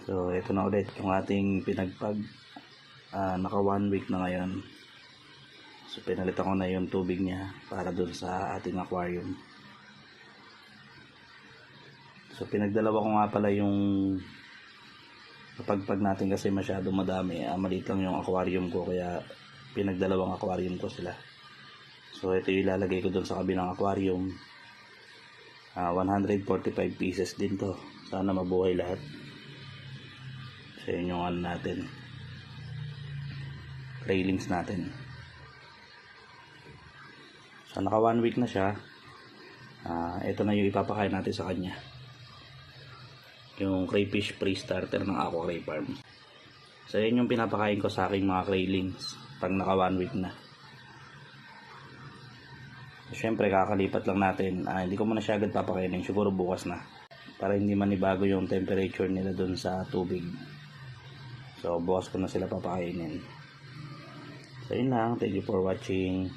So ito na ulit yung ating pinagpag. Naka 1 week na ngayon. So pinalitan ko na yung tubig niya para dun sa ating aquarium. So pinagdalawa ko nga pala yung pagpag natin kasi masyado madami. Maliit lang yung aquarium ko, kaya pinagdalawang aquarium ko sila. So ito yung ilalagay ko dun sa kabilang aquarium. 145 pieces din to. Sana mabuhay lahat. So yun yung ano natin, railings natin. So naka 1 week na siya. Ito na yung ipapakain natin sa kanya, yung crayfish pre-starter ng Aqua Ray Farm. So yun yung pinapakain ko sa aking mga railings pag naka 1 week na. Siyempre kakalipat lang natin. Hindi ko muna siya agad papakainin, siguro bukas na, para hindi manibago yung temperature nila dun sa tubig. So bukas ko na sila papakainin. So yun lang, thank you for watching.